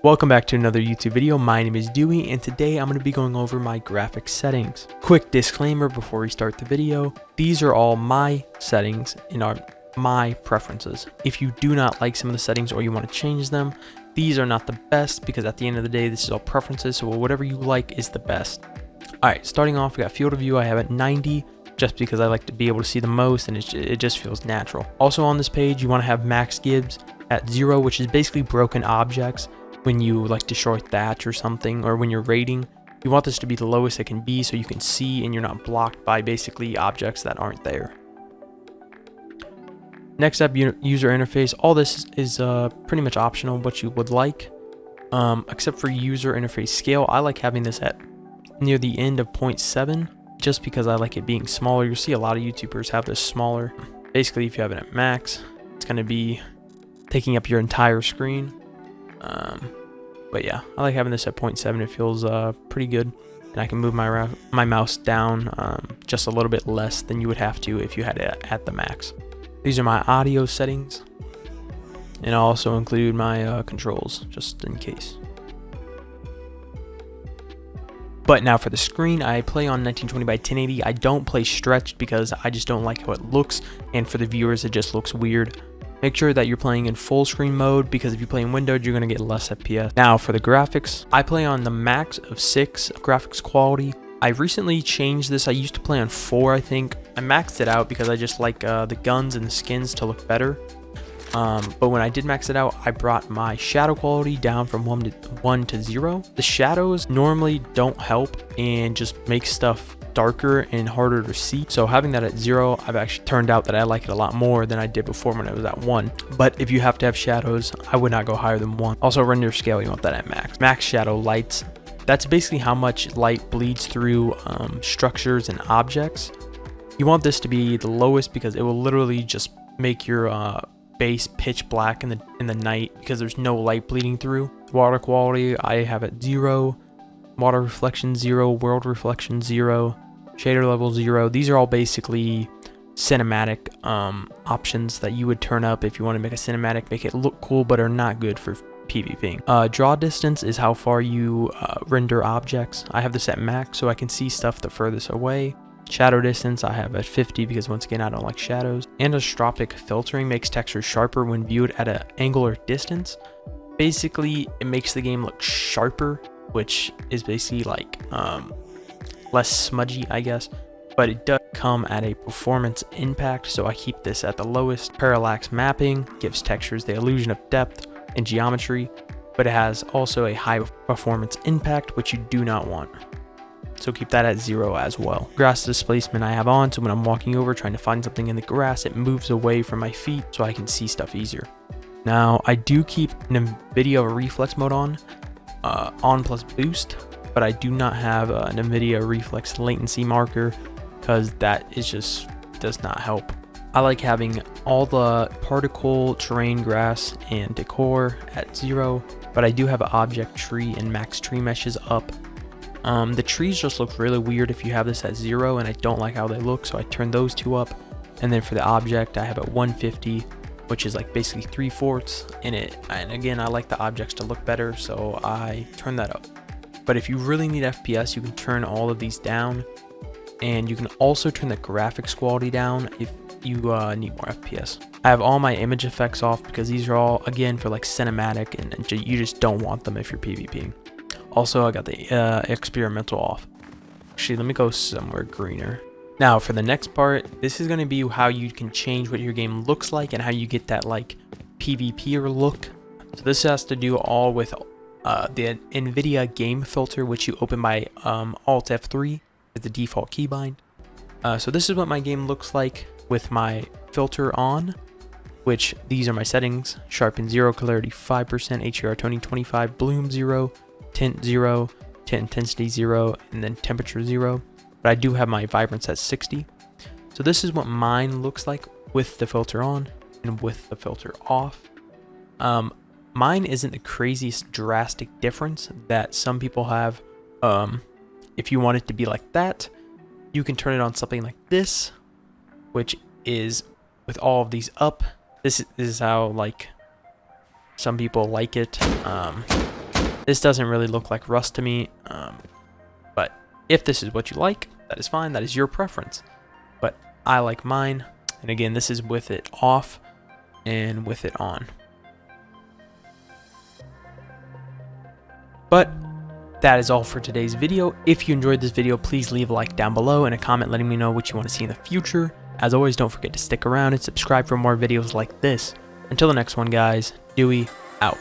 Welcome back to another YouTube video. My name is Dewey and today I'm going to be going over my graphics settings. Quick disclaimer before we start the video. These are all my settings and are my preferences. If you do not like some of the settings or you want to change them, these are not the best because at the end of the day this is all preferences, so whatever you like is the best. Alright, starting off we got field of view. I have it 90 just because I like to be able to see the most and it just feels natural. Also on this page you want to have max gibbs at 0, which is basically broken objects. When you like destroy thatch or something, or when you're raiding, you want this to be the lowest it can be so you can see and you're not blocked by basically objects that aren't there. Next up, user interface. All this is pretty much optional what you would like, except for user interface scale. I like having this at near the end of 0.7 just because I like it being smaller. You'll see a lot of YouTubers have this smaller. Basically, if you have it at max, it's going to be taking up your entire screen. But yeah, I like having this at 0.7. It feels pretty good, and I can move my mouse down just a little bit less than you would have to if you had it at the max. These are my audio settings, and I'll also include my controls just in case. But now for the screen, I play on 1920 by 1080. I don't play stretched because I just don't like how it looks, and for the viewers it just looks weird. Make sure that you're playing in full screen mode because if you play in windowed, you're going to get less FPS. Now for the graphics, I play on the max of 6 graphics quality. I recently changed this. I used to play on 4, I think. I maxed it out because I just like the guns and the skins to look better. But when I did max it out, I brought my shadow quality down from 1 to 0. The shadows normally don't help and just make stuff darker and harder to see, so having that at 0, I've actually turned out that I like it a lot more than I did before when it was at 1. But if you have to have shadows, I would not go higher than 1. Also render scale, you want that at max shadow lights. That's basically how much light bleeds through structures and objects. You want this to be the lowest because it will literally just make your base pitch black in the night because there's no light bleeding through. Water quality, I have it 0. Water reflection 0, world reflection 0, shader level 0. These are all basically cinematic options that you would turn up if you want to make a cinematic, make it look cool, but are not good for PvPing. Draw distance is how far you render objects. I have this at max so I can see stuff the furthest away. Shadow distance I have at 50 because once again I don't like shadows. Anisotropic filtering makes textures sharper when viewed at an angular distance. Basically it makes the game look sharper, which is basically like less smudgy, I guess, but it does come at a performance impact, so I keep this at the lowest. Parallax mapping gives textures the illusion of depth and geometry, but it has also a high performance impact, which you do not want, so keep that at 0 as well. Grass displacement I have on, so when I'm walking over trying to find something in the grass, it moves away from my feet so I can see stuff easier. Now I do keep NVIDIA reflex mode on plus boost, but I do not have an NVIDIA reflex latency marker because that is just does not help. I like having all the particle, terrain, grass, and decor at 0, but I do have an object tree and max tree meshes up. The trees just look really weird if you have this at 0, and I don't like how they look, so I turn those 2 up. And then for the object I have it 150, which is like basically 3/4 in it, and again I like the objects to look better, so I turn that up. But if you really need FPS, you can turn all of these down, and you can also turn the graphics quality down if you need more FPS. I have all my image effects off because these are all again for like cinematic, and you just don't want them if you're PvPing. Also I got the experimental off. Actually, let me go somewhere greener. Now for the next part, this is going to be how you can change what your game looks like and how you get that like PvPer look. So this has to do all with the NVIDIA game filter, which you open by Alt F3 as the default keybind. So this is what my game looks like with my filter on, which these are my settings: sharpen 0, clarity 5%, HDR toning 25, bloom 0, tint 0, tint intensity 0, and then temperature 0. But I do have my vibrance at 60. So this is what mine looks like with the filter on and with the filter off. Mine isn't the craziest drastic difference that some people have. If you want it to be like that, you can turn it on something like this, which is with all of these up. This is how like some people like it. This doesn't really look like rust to me, but if this is what you like, that is fine. That is your preference. But I like mine. And again, this is with it off and with it on. But that is all for today's video. If you enjoyed this video, please leave a like down below and a comment letting me know what you want to see in the future. As always, don't forget to stick around and subscribe for more videos like this. Until the next one, guys, Dewey out.